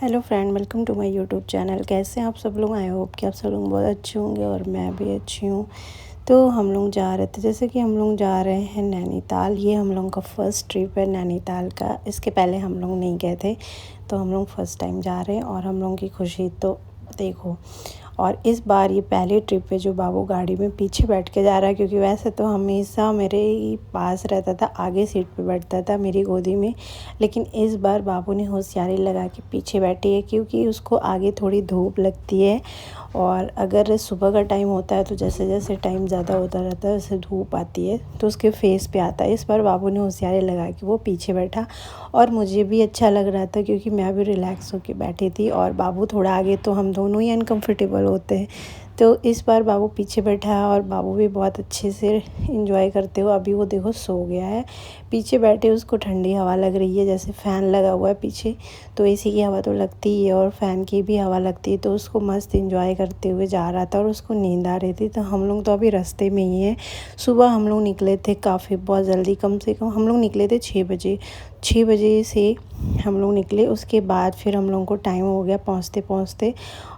Hello friend, welcome to my YouTube channel. कैसे हैं आप सब लोग? आई होप कि आप सब लोग बहुत अच्छे होंगे और मैं भी अच्छी हूँ। तो हम लोग जा रहे थे, जैसे कि हम लोग जा रहे हैं नैनीताल। ये हम लोग का फ़र्स्ट ट्रिप है नैनीताल का। इसके पहले हम लोग नहीं गए थे, तो हम लोग फ़र्स्ट टाइम जा रहे हैं और हम लोगों की खुशी तो देखो। और इस बार ये पहली ट्रिप पे जो बाबू गाड़ी में पीछे बैठ के जा रहा है, क्योंकि वैसे तो हमेशा मेरे ही पास रहता था, आगे सीट पे बैठता था मेरी गोदी में। लेकिन इस बार बाबू ने होशियारी लगा के पीछे बैठी है, क्योंकि उसको आगे थोड़ी धूप लगती है। और अगर सुबह का टाइम होता है तो जैसे जैसे टाइम ज़्यादा होता रहता है वैसे धूप आती है तो उसके फेस पे आता है। इस बार बाबू ने होशियारी लगा के वो पीछे बैठा और मुझे भी अच्छा लग रहा था, क्योंकि मैं भी रिलैक्स होकर बैठी थी और बाबू थोड़ा आगे, तो हम दोनों ही अनकंफर्टेबल होते हैं। तो इस बार बाबू पीछे बैठा है और बाबू भी बहुत अच्छे से एंजॉय करते हुए अभी वो देखो सो गया है। पीछे बैठे उसको ठंडी हवा लग रही है, जैसे फ़ैन लगा हुआ है पीछे, तो एसी की हवा तो लगती ही है और फ़ैन की भी हवा लगती है। तो उसको मस्त एंजॉय करते हुए जा रहा था और उसको नींद आ रही थी। तो हम लोग तो अभी रास्ते में ही हैं। सुबह हम लोग निकले थे काफ़ी बहुत जल्दी, कम से कम हम लोग निकले थे 6 बजे। 6 बजे से हम लोग निकले, उसके बाद फिर हम लोगों को टाइम हो गया पहुँचते पहुँचते।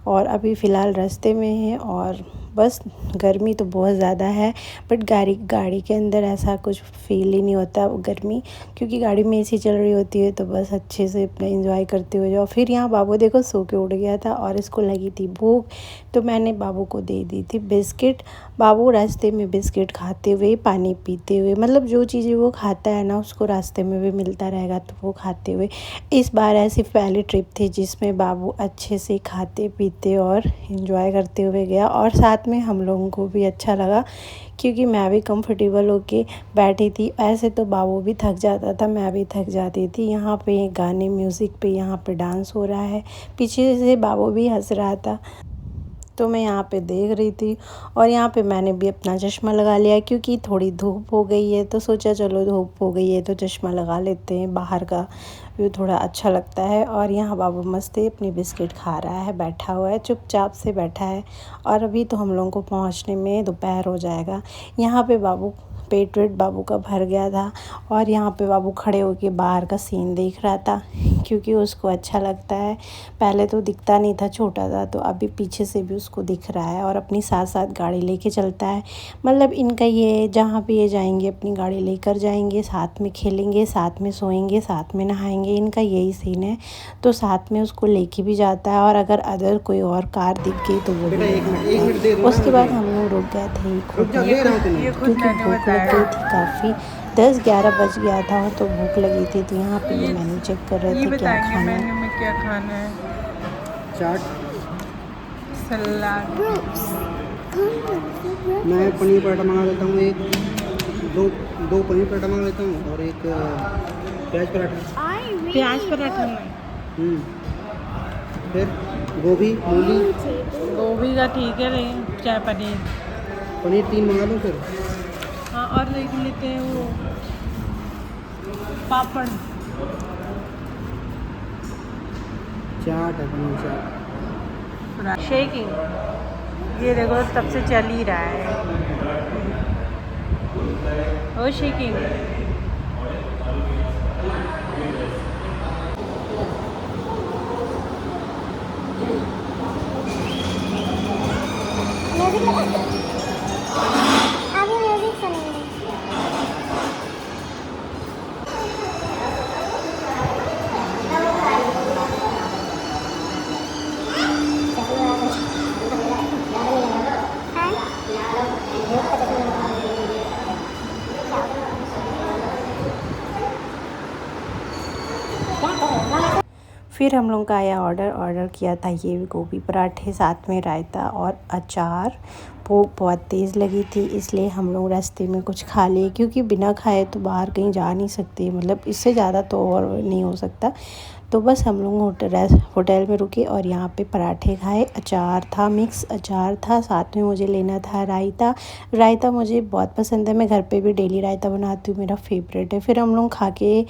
और अभी फ़िलहाल रास्ते में हैं और बस गर्मी तो बहुत ज़्यादा है, बट गाड़ी के अंदर ऐसा कुछ फ़ील ही नहीं होता गर्मी, क्योंकि गाड़ी में एसी चल रही होती है। तो बस अच्छे से अपना एंजॉय करते हुए जाओ। फिर यहाँ बाबू देखो सो के उठ गया था और इसको लगी थी भूख, तो मैंने बाबू को दे दी थी बिस्किट। बाबू रास्ते में बिस्किट खाते हुए, पानी पीते हुए, मतलब जो चीज़ें वो खाता है ना उसको रास्ते में भी मिलता रहेगा, तो वो खाते हुए। इस बार ऐसी पहली ट्रिप थी जिसमें बाबू अच्छे से खाते पीते और एंजॉय करते हुए गया, और साथ में हम लोगों को भी अच्छा लगा, क्योंकि मैं भी कंफर्टेबल होके बैठी थी। ऐसे तो बाबू भी थक जाता था, मैं भी थक जाती थी। यहाँ पे गाने म्यूज़िक पे यहाँ पे डांस हो रहा है, पीछे से बाबू भी हंस रहा था, तो मैं यहाँ पे देख रही थी। और यहाँ पे मैंने भी अपना चश्मा लगा लिया, क्योंकि थोड़ी धूप हो गई है, तो सोचा चलो धूप हो गई है तो चश्मा लगा लेते हैं, बाहर का व्यू थोड़ा अच्छा लगता है। और यहाँ बाबू मस्त अपनी बिस्किट खा रहा है, बैठा हुआ है, चुपचाप से बैठा है। और अभी तो हम लोगों को पहुँचने में दोपहर हो जाएगा। यहाँ पे बाबू पेट वेट बाबू का भर गया था और यहाँ पे बाबू खड़े होके बाहर का सीन देख रहा था, क्योंकि उसको अच्छा लगता है। पहले तो दिखता नहीं था, छोटा था, तो अभी पीछे से भी उसको दिख रहा है और अपनी साथ साथ गाड़ी लेके चलता है। मतलब इनका ये, जहाँ पे ये जाएंगे अपनी गाड़ी लेकर जाएंगे, साथ में खेलेंगे, साथ में सोएंगे, साथ में नहाएंगे, इनका यही सीन है। तो साथ में उसको लेके भी जाता है, और अगर अदर कोई और कार दिख गई तो वो भी ले जाता है। उसके बाद हम लोग रुक गए थे एक होटल, क्योंकि भूख लग गई थी काफ़ी। 10-11 बज गया था तो भूख लगी थी। तो यहाँ पे ये मेन्यू चेक कर रहे थे क्या खाना है। मेन्यू में क्या खाना है? चाट, सलाद। मैं पनीर पराठा मंगा लेता हूँ, एक दो पनीर पराठा मंगा लेता हूँ और एक प्याज पराठा। प्याज पराठा में फिर गोभी मूली। गोभी का ठीक है, लेकिन क्या पनीर? पनीर 3 मंगा लूँ फिर। हाँ, और देख लेते हैं वो पापड़। चाट है, पनीर चाट। शेकिंग, ये देखो तब से चल ही रहा है वो शेकिंग। अभी म्यूजिक सुनेंगे। फिर हम लोग का आया ऑर्डर किया था ये गोभी पराठे, साथ में रायता और अचार। भूख बहुत तेज़ लगी थी, इसलिए हम लोग रास्ते में कुछ खा लिए, क्योंकि बिना खाए तो बाहर कहीं जा नहीं सकते, मतलब इससे ज़्यादा तो और नहीं हो सकता। तो बस हम लोग होटल में रुके और यहाँ पे पराठे खाए। अचार था, मिक्स अचार था, साथ में मुझे लेना था रायता मुझे बहुत पसंद है, मैं घर पे भी डेली रायता बनाती हूँ, मेरा फेवरेट है। फिर हम लोग खा के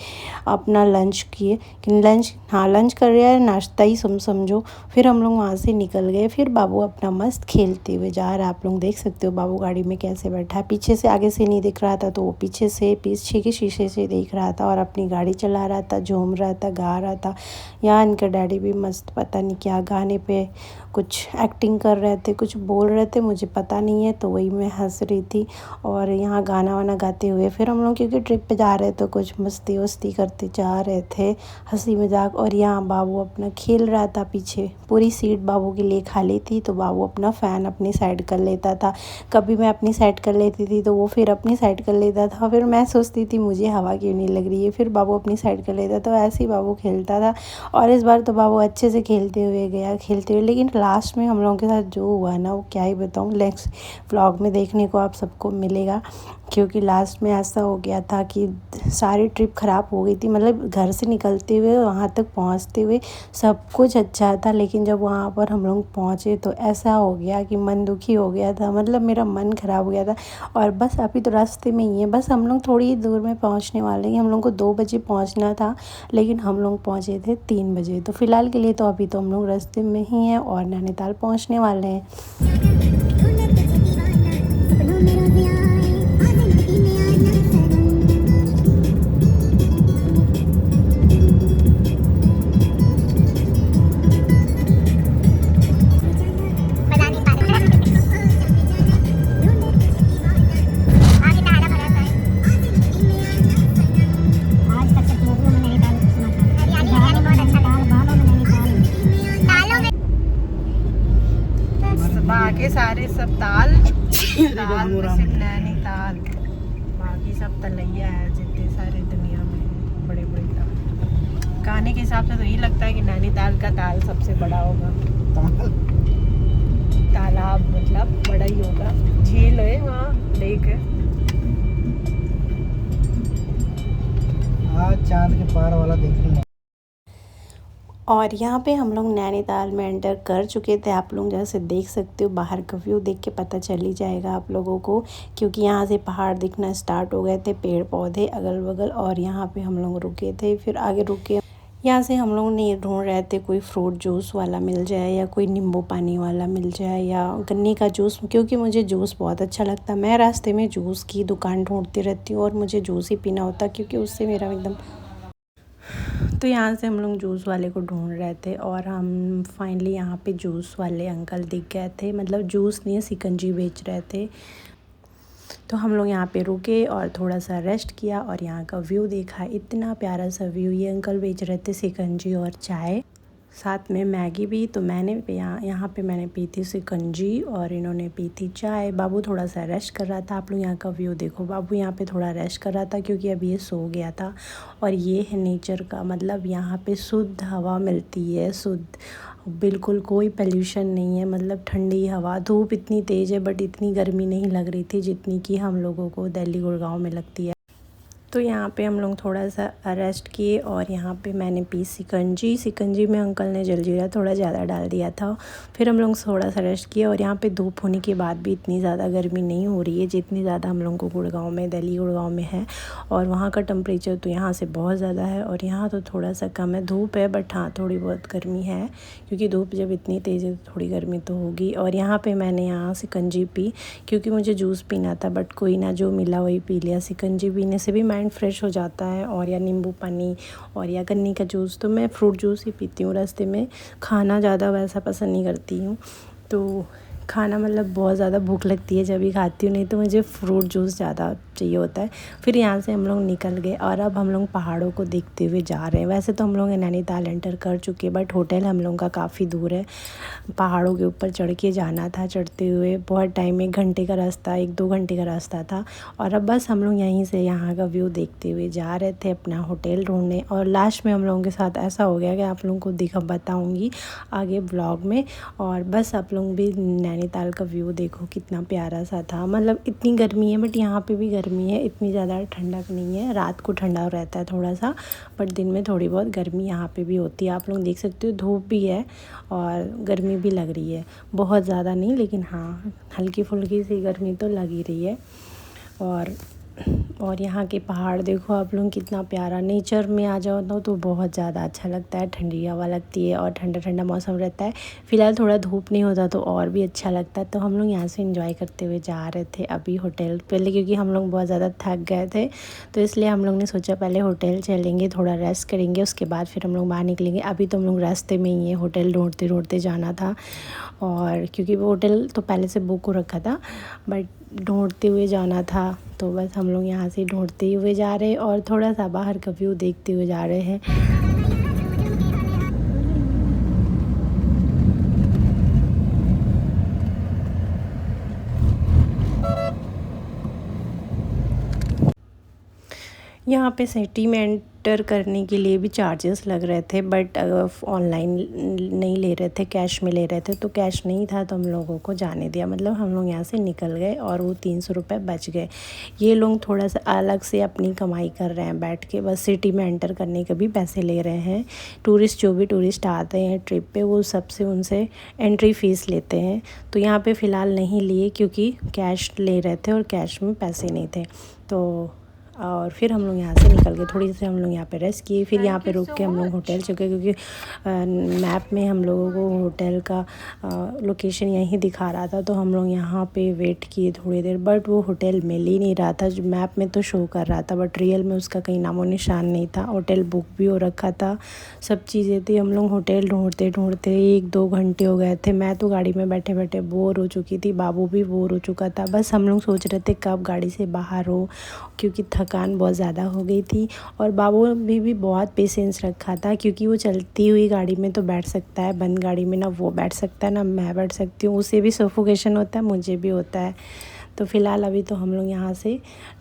अपना लंच किए, लंच कर रहे हैं, नाश्ता ही समझो। फिर हम लोग वहाँ से निकल गए। फिर बाबू अपना मस्त खेलते हुए जा रहा है, आप लोग देख सकते हो बाबू गाड़ी में कैसे बैठा है। पीछे से, आगे से नहीं दिख रहा था तो वो पीछे के शीशे से देख रहा था और अपनी गाड़ी चला रहा था, झूम रहा था, गा रहा था। था। यहाँ इनके डैडी भी मस्त पता नहीं क्या गाने पे कुछ एक्टिंग कर रहे थे, कुछ बोल रहे थे, मुझे पता नहीं है, तो वही मैं हंस रही थी। और यहाँ गाना वाना गाते हुए फिर हम लोग क्योंकि ट्रिप पे जा रहे थे, कुछ मस्ती वस्ती करते जा रहे थे, हंसी मजाक। और यहाँ बाबू अपना खेल रहा था पीछे, पूरी सीट बाबू के लिए खाली थी, तो बाबू अपना फ़ैन अपनी साइड कर लेता था। कभी मैं अपनी साइड कर लेती थी तो वो फिर अपनी साइड कर लेता था, फिर मैं सोचती थी मुझे हवा क्यों नहीं लग रही है, फिर बाबू अपनी साइड कर लेता, तो ऐसे ही बाबू खेलता था। और इस बार तो बाबू अच्छे से खेलते हुए गया, खेलते हुए। लेकिन लास्ट में हम लोगों के साथ जो हुआ ना, वो क्या ही बताऊँ, नेक्स्ट व्लॉग में देखने को आप सबको मिलेगा। क्योंकि लास्ट में ऐसा हो गया था कि सारी ट्रिप ख़राब हो गई थी। मतलब घर से निकलते हुए वहाँ तक पहुँचते हुए सब कुछ अच्छा था, लेकिन जब वहाँ पर हम लोग पहुँचे तो ऐसा हो गया कि मन दुखी हो गया था। मतलब मेरा मन ख़राब हो गया था। और बस अभी तो रास्ते में ही है, बस हम लोग थोड़ी ही दूर में पहुँचने वाले हैं। हम लोग को 2 बजे पहुँचना था, लेकिन हम लोग पहुँचे थे 3 बजे। तो फ़िलहाल के लिए तो अभी तो हम लोग रास्ते में ही हैं और नैनीताल पहुँचने वाले हैं। बाकी सारे सब ताल ताल में सिर्फ नैनीताल, बाकी सब तलैया है जितने सारे दुनिया में बड़े बड़े ताल। गाने के हिसाब से तो यही लगता है कि नैनीताल का ताल सबसे बड़ा होगा। तालाब मतलब बड़ा ही होगा, झील है वहाँ, लेक है। आज चांद के पार वाला देखेंगे। और यहाँ पे हम लोग नैनीताल में एंटर कर चुके थे। आप लोग जैसे देख सकते हो, बाहर का व्यू देख के पता चल ही जाएगा आप लोगों को, क्योंकि यहाँ से पहाड़ दिखना स्टार्ट हो गए थे, पेड़ पौधे अगल बगल। और यहाँ पे हम लोग रुके थे, फिर आगे रुके। यहाँ से हम लोग नहीं ढूंढ रहे थे कोई फ्रूट जूस वाला मिल जाए या कोई नींबू पानी वाला मिल जाए या गन्ने का जूस, क्योंकि मुझे जूस बहुत अच्छा लगता है। मैं रास्ते में जूस की दुकान ढूंढती रहती हूँ और मुझे जूस ही पीना होता है, क्योंकि उससे मेरा एकदम। तो यहाँ से हम लोग जूस वाले को ढूंढ रहे थे और हम फाइनली यहाँ पे जूस वाले अंकल दिख गए थे। मतलब जूस नहीं, शिकंजी बेच रहे थे। तो हम लोग यहाँ पे रुके और थोड़ा सा रेस्ट किया और यहाँ का व्यू देखा। इतना प्यारा सा व्यू। ये अंकल बेच रहे थे शिकंजी और चाय, साथ में मैगी भी। तो मैंने यहाँ पे मैंने पी थी शिकंजी और इन्होंने पी थी चाय। बाबू थोड़ा सा रेस्ट कर रहा था। आप लोग यहाँ का व्यू देखो, बाबू यहाँ पे थोड़ा रेस्ट कर रहा था क्योंकि अभी ये सो गया था। और ये है नेचर का मतलब, यहाँ पे शुद्ध हवा मिलती है, शुद्ध, बिल्कुल कोई पोल्यूशन नहीं है। मतलब ठंडी हवा, धूप इतनी तेज़ है बट इतनी गर्मी नहीं लग रही थी जितनी कि हम लोगों को दिल्ली गुड़गांव में लगती है। तो यहाँ पे हम लोग थोड़ा सा रेस्ट किए और यहाँ पे मैंने पी शिकंजी में अंकल ने जलजीरा थोड़ा ज़्यादा डाल दिया था। फिर हम लोग थोड़ा सा रेस्ट किए और यहाँ पे धूप होने के बाद भी इतनी ज़्यादा गर्मी नहीं हो रही है जितनी ज़्यादा हम लोग को गुड़गांव में, दिल्ली गुड़गांव में है। और वहाँ का टेम्परेचर तो यहाँ से बहुत ज़्यादा है और यहाँ तो थोड़ा सा कम है। धूप है बट हाँ थोड़ी बहुत गर्मी है, क्योंकि धूप जब इतनी तेज़ है तो थोड़ी गर्मी तो होगी। और यहाँ पर मैंने यहाँ शिकंजी पी क्योंकि मुझे जूस पीना था, बट कोई ना, जो मिला वही पी लिया। शिकंजी पीने से भी माइंड फ्रेश हो जाता है, और या नींबू पानी और या गन्ने का जूस। तो मैं फ्रूट जूस ही पीती हूँ रास्ते में, खाना ज़्यादा वैसा पसंद नहीं करती हूँ। तो खाना मतलब बहुत ज़्यादा भूख लगती है जब भी खाती हूँ, नहीं तो मुझे फ्रूट जूस ज़्यादा चाहिए होता है। फिर यहाँ से हम लोग निकल गए और अब हम लोग पहाड़ों को देखते हुए जा रहे हैं। वैसे तो हम लोग नैनीताल एंटर कर चुके, बट होटल हम लोग का काफ़ी दूर है, पहाड़ों के ऊपर चढ़ के जाना था। चढ़ते हुए बहुत टाइम, 1 घंटे का रास्ता, 1-2 घंटे का रास्ता था। और अब बस हम लोग यहीं से यहाँ का व्यू देखते हुए जा रहे थे अपना होटल ढूंढने। और लास्ट में हम लोगों के साथ ऐसा हो गया कि आप लोगों को बताऊँगी आगे ब्लॉग में। और बस आप लोग भी नैनीताल का व्यू देखो, कितना प्यारा सा था। मतलब इतनी गर्मी है बट यहाँ पे भी गर्मी है, इतनी ज़्यादा ठंडक नहीं है। रात को ठंडा रहता है थोड़ा सा, बट दिन में थोड़ी बहुत गर्मी यहाँ पे भी होती है। आप लोग देख सकते हो, धूप भी है और गर्मी भी लग रही है, बहुत ज़्यादा नहीं, लेकिन हाँ हल्की फुल्की सी गर्मी तो लग ही रही है। और और यहाँ के पहाड़ देखो आप लोग, कितना प्यारा। नेचर में आ जाओ तो बहुत ज़्यादा अच्छा लगता है, ठंडी हवा लगती है और ठंडा ठंडा मौसम रहता है। फ़िलहाल थोड़ा धूप नहीं होता तो और भी अच्छा लगता है। तो हम लोग यहाँ से एंजॉय करते हुए जा रहे थे अभी होटल पहले, क्योंकि हम लोग बहुत ज़्यादा थक गए थे, तो इसलिए हम लोग ने सोचा पहले होटल चलेंगे, थोड़ा रेस्ट करेंगे, उसके बाद फिर हम लोग बाहर निकलेंगे। अभी तो हम लोग रास्ते में ही होटल ढूंढते ढूंढते जाना था, और क्योंकि वो होटल तो पहले से बुक हो रखा था, बट ढूंढते हुए जाना था। तो बस हम लोग यहाँ से ढूंढते हुए जा रहे हैं और थोड़ा सा बाहर का व्यू देखते हुए जा रहे हैं। यहाँ पे सिटी में एंटर करने के लिए भी चार्जेस लग रहे थे, बट ऑनलाइन नहीं ले रहे थे, कैश में ले रहे थे। तो कैश नहीं था तो हम लोगों को जाने दिया, मतलब हम लोग यहाँ से निकल गए और वो 300 रुपये बच गए। ये लोग थोड़ा सा अलग से अपनी कमाई कर रहे हैं बैठ के, बस सिटी में एंटर करने के भी पैसे ले रहे हैं। टूरिस्ट जो भी टूरिस्ट आते हैं ट्रिप पे, वो सबसे उनसे एंट्री फ़ीस लेते हैं। तो यहाँ पे फ़िलहाल नहीं लिए क्योंकि कैश ले रहे थे और कैश में पैसे नहीं थे। तो और फिर हम लोग यहाँ से निकल गए, थोड़ी सी हम लोग यहाँ पे रेस्ट किए, फिर यहाँ पे रुक के हम लोग होटल चुके, क्योंकि मैप में हम लोगों को होटल का लोकेशन यहीं दिखा रहा था। तो हम लोग यहाँ पे वेट किए थोड़ी देर, बट वो होटल मिल ही नहीं रहा था। जो मैप में तो शो कर रहा था, बट रियल में उसका कहीं नामो निशान नहीं था। होटल बुक भी हो रखा था, सब चीज़ें थी। हम लोग होटल ढूंढते ढूंढते 1-2 घंटे हो गए थे। मैं तो गाड़ी में बैठे बैठे बोर हो चुकी थी, बाबू भी बोर हो चुका था। बस हम लोग सोच रहे थे कब गाड़ी से बाहर हो, क्योंकि थकान बहुत ज़्यादा हो गई थी। और बाबू भी बहुत पेशेंस रखा था, क्योंकि वो चलती हुई गाड़ी में तो बैठ सकता है, बंद गाड़ी में ना वो बैठ सकता है ना मैं बैठ सकती हूँ। उसे भी सफोकेशन होता है, मुझे भी होता है। तो फ़िलहाल अभी तो हम लोग यहाँ से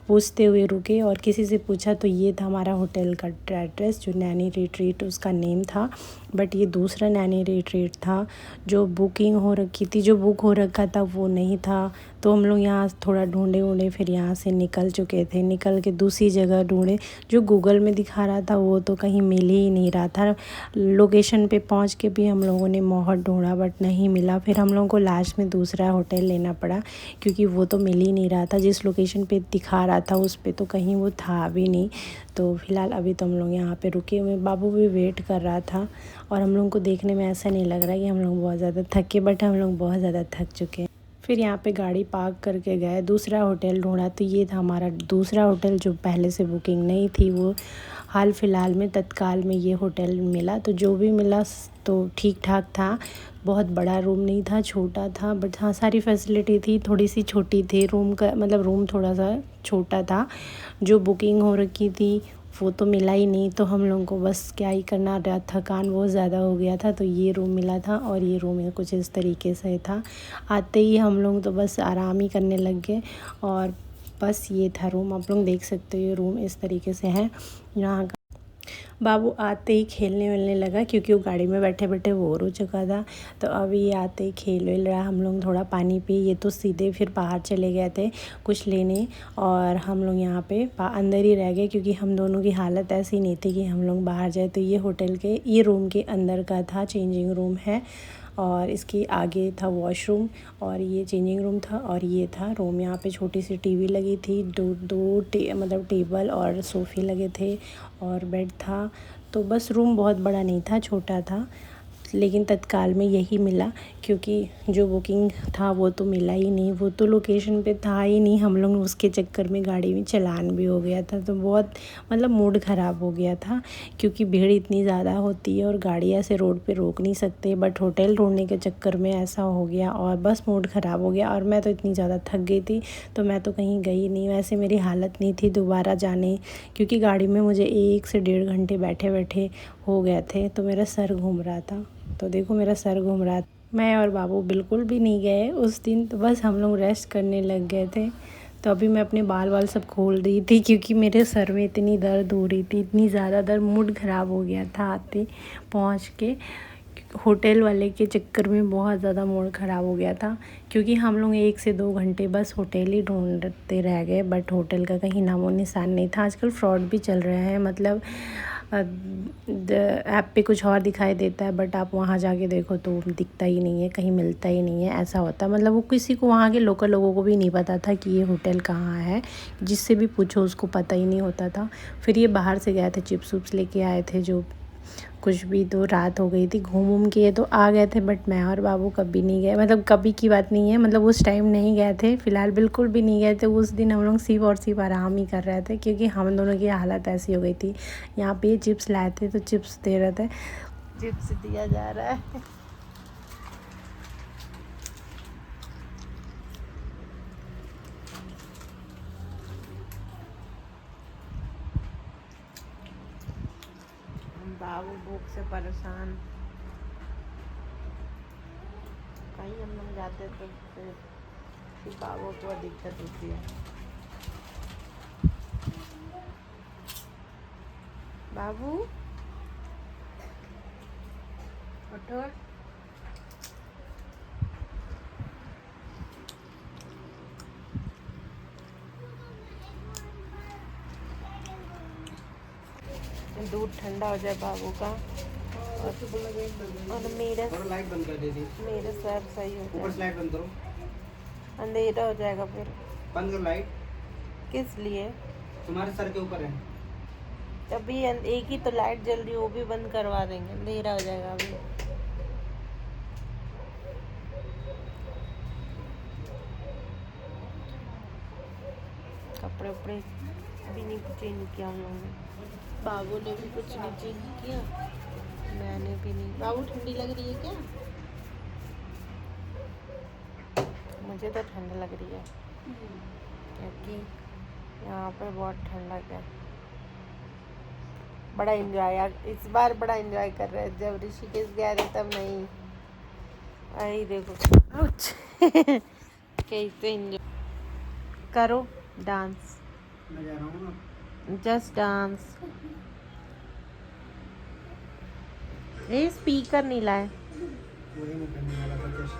पूछते हुए रुके और किसी से पूछा तो ये था हमारा होटल का एड्रेस, जो नैनी रिट्रीट उसका नेम था। बट ये दूसरा नैनी रिट्रीट था, जो बुकिंग हो रखी थी, जो बुक हो रखा था वो नहीं था। तो हम लोग यहाँ थोड़ा ढूंढे फिर यहाँ से निकल चुके थे। निकल के दूसरी जगह ढूंढे, जो गूगल में दिखा रहा था वो तो कहीं मिल ही नहीं रहा था। लोकेशन पे पहुँच के भी हम लोगों ने बहुत ढूंढा बट नहीं मिला। फिर हम लोगों को लास्ट में दूसरा होटल लेना पड़ा, क्योंकि वो तो मिल ही नहीं रहा था। जिस लोकेशन पे दिखा रहा था उस पे तो कहीं वो था भी नहीं। तो फ़िलहाल अभी तो हम लोग यहाँ पे रुके हुए, बाबू भी वेट कर रहा था। और हम लोगों को देखने में ऐसा नहीं लग रहा कि हम लोग बहुत ज़्यादा थके, बट हम लोग बहुत ज़्यादा थक चुके हैं। फिर यहाँ पे गाड़ी पार्क करके गए, दूसरा होटल ढूंढा। तो ये था हमारा दूसरा होटल, जो पहले से बुकिंग नहीं थी। वो हाल फ़िलहाल में तत्काल में ये होटल मिला। तो जो भी मिला तो ठीक ठाक था, बहुत बड़ा रूम नहीं था, छोटा था, बट हाँ सारी फैसिलिटी थी। थोड़ी सी छोटी थी रूम का, मतलब रूम थोड़ा सा छोटा था। जो बुकिंग हो रखी थी वो तो मिला ही नहीं। तो हम लोगों को बस क्या ही करना, थकान बहुत ज़्यादा हो गया था। तो ये रूम मिला था और ये रूम कुछ इस तरीके से था। आते ही हम लोग तो बस आराम ही करने लग गए, और बस ये था रूम। आप लोग देख सकते हो ये रूम इस तरीके से है। यहाँ का बाबू आते ही खेलने वेलने लगा, क्योंकि वो गाड़ी में बैठे बैठे बोर हो चुका था। तो अभी ये आते ही खेल वेल रहा। हम लोग थोड़ा पानी पी, ये तो सीधे फिर बाहर चले गए थे कुछ लेने, और हम लोग यहाँ पे अंदर ही रह गए, क्योंकि हम दोनों की हालत ऐसी नहीं थी कि हम लोग बाहर जाए। तो ये होटल के ये रूम के अंदर का था, चेंजिंग रूम है, और इसके आगे था वॉशरूम, और ये चेंजिंग रूम था, और ये था रूम। यहाँ पे छोटी सी टीवी लगी थी, मतलब टेबल और सोफ़े लगे थे, और बेड था। तो बस रूम बहुत बड़ा नहीं था, छोटा था। लेकिन तत्काल में यही मिला, क्योंकि जो बुकिंग था वो तो मिला ही नहीं, वो तो लोकेशन पे था ही नहीं। हम लोग उसके चक्कर में गाड़ी में चलान भी हो गया था। तो बहुत मतलब मूड ख़राब हो गया था, क्योंकि भीड़ इतनी ज़्यादा होती है और गाड़ी ऐसे रोड पे रोक नहीं सकते। बट होटल ढूंढने के चक्कर में ऐसा हो गया और बस मूड ख़राब हो गया। और मैं तो इतनी ज़्यादा थक गई थी, तो मैं तो कहीं गई नहीं। वैसे मेरी हालत नहीं थी दोबारा जाने, क्योंकि गाड़ी में मुझे 1 से 1.5 घंटे बैठे बैठे हो गए थे। तो मेरा सर घूम रहा था, तो देखो मेरा सर घूम रहा था। मैं और बाबू बिल्कुल भी नहीं गए उस दिन, तो बस हम लोग रेस्ट करने लग गए थे। तो अभी मैं अपने बाल सब खोल रही थी, क्योंकि मेरे सर में इतनी दर्द हो रही थी, इतनी ज़्यादा दर्द, मूड ख़राब हो गया था आते पहुँच के। होटल वाले के चक्कर में बहुत ज़्यादा मूड ख़राब हो गया था, क्योंकि हम लोग 1 से 2 घंटे बस होटल ही ढूंढते रह गए। बट होटल का कहीं नामो निशान नहीं था। आजकल फ्रॉड भी चल रहे हैं, मतलब ऐप पे कुछ और दिखाई देता है, बट आप वहाँ जाके देखो तो दिखता ही नहीं है, कहीं मिलता ही नहीं है, ऐसा होता है। मतलब वो किसी को, वहाँ के लोकल लोगों को भी नहीं पता था कि ये होटल कहाँ है, जिससे भी पूछो उसको पता ही नहीं होता था। फिर ये बाहर से गए थे, चिप्स उप्स लेके आए थे, जो कुछ भी, तो रात हो गई थी, घूम के तो आ गए थे। बट मैं और बाबू कभी नहीं गए, मतलब कभी की बात नहीं है, मतलब उस टाइम नहीं गए थे, फ़िलहाल बिल्कुल भी नहीं गए थे। उस दिन हम लोग सिर्फ और सिर्फ आराम ही कर रहे थे, क्योंकि हम दोनों की हालत ऐसी हो गई थी। यहाँ पे ये चिप्स लाए थे तो चिप्स दे रहे थे, चिप्स दिया जा रहा है। बाबू भूख से परेशान, कहीं हम लोग जाते तो फिर बाबू को दिक्कत होती है। बाबू उठो, दूध ठंडा हो जाए बाबू का, और मेरा लाइट बंद कर दीजिए, मेरा सर सही हो ऊपर से जाए, लाइट बंद करो, अंधेरा हो जाएगा फिर। बंद करो लाइट, किस लिए? तुम्हारे सर के ऊपर है। अभी एक ही तो लाइट जल रही है, वो भी बंद करवा देंगे, अंधेरा हो जाएगा अभी। कपड़े उपड़े भी नहीं चेंज किया हम लोगों ने, बाबू ने भी कुछ नहीं चेंज किया, मैंने भी नहीं। बाबू ठंडी लग रही है क्या? मुझे तो ठंड लग रही है, क्योंकि यहाँ पे बहुत ठंडक है। बड़ा एंजॉय, इस बार बड़ा एंजॉय कर रहे हैं। जब ऋषिकेश गए थे तब नहीं। आई देखो, कैसे एंजॉय करो, डांस, मैं जा रहा हूँ ना, जस्ट डांस। ये स्पीकर नहीं लाए। वही मैं करने वाला था जस्ट।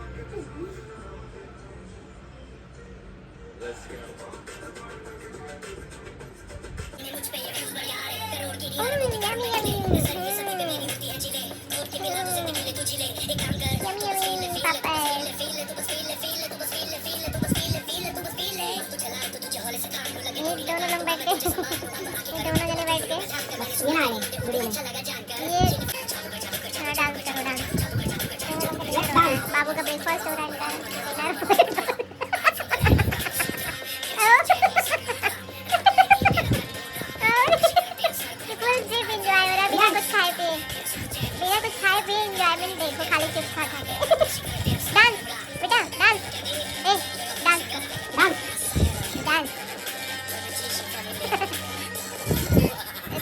दोनों लोग बैठ के दोनों जने बैठ के ये ना ये डांस करो, डांस। बाबू का ब्रेकफास्ट हो रहा है। बिना कुछ खाए पिए एंजॉयमेंट देखो, खाली चिप्स खा खा के। डांस बेटा, डांस, ए डांस कर, डांस डांस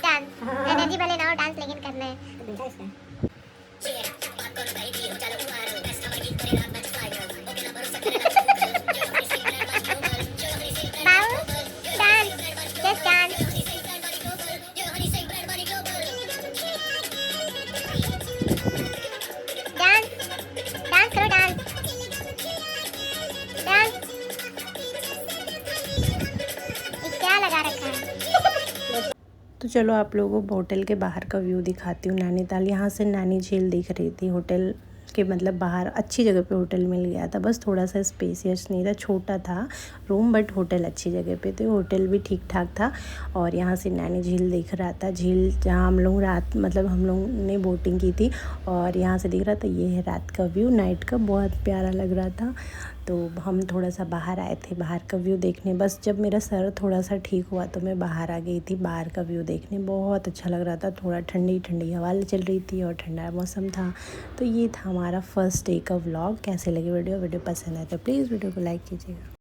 डांस। एनर्जी भले ना हो, डांस लेकिन करना है। तो चलो आप लोगों को होटल के बाहर का व्यू दिखाती हूँ। नैनीताल, यहाँ से नैनी झील दिख रही थी। होटल के मतलब बाहर अच्छी जगह पे होटल मिल गया था, बस थोड़ा सा स्पेसियस नहीं था, छोटा था रूम, बट होटल अच्छी जगह पे थे, होटल भी ठीक ठाक था। और यहाँ से नैनी झील दिख रहा था, झील जहाँ हम लोग रात मतलब हम लोग ने बोटिंग की थी, और यहाँ से दिख रहा था। ये है रात का व्यू, नाइट का, बहुत प्यारा लग रहा था। तो हम थोड़ा सा बाहर आए थे बाहर का व्यू देखने। बस जब मेरा सर थोड़ा सा ठीक हुआ तो मैं बाहर आ गई थी बाहर का व्यू देखने। बहुत अच्छा लग रहा था, थोड़ा ठंडी ठंडी हवा चल रही थी और ठंडा मौसम था। तो ये था हमारा फर्स्ट डे का व्लॉग। कैसे लगे वीडियो पसंद आए तो प्लीज़ वीडियो को लाइक कीजिएगा।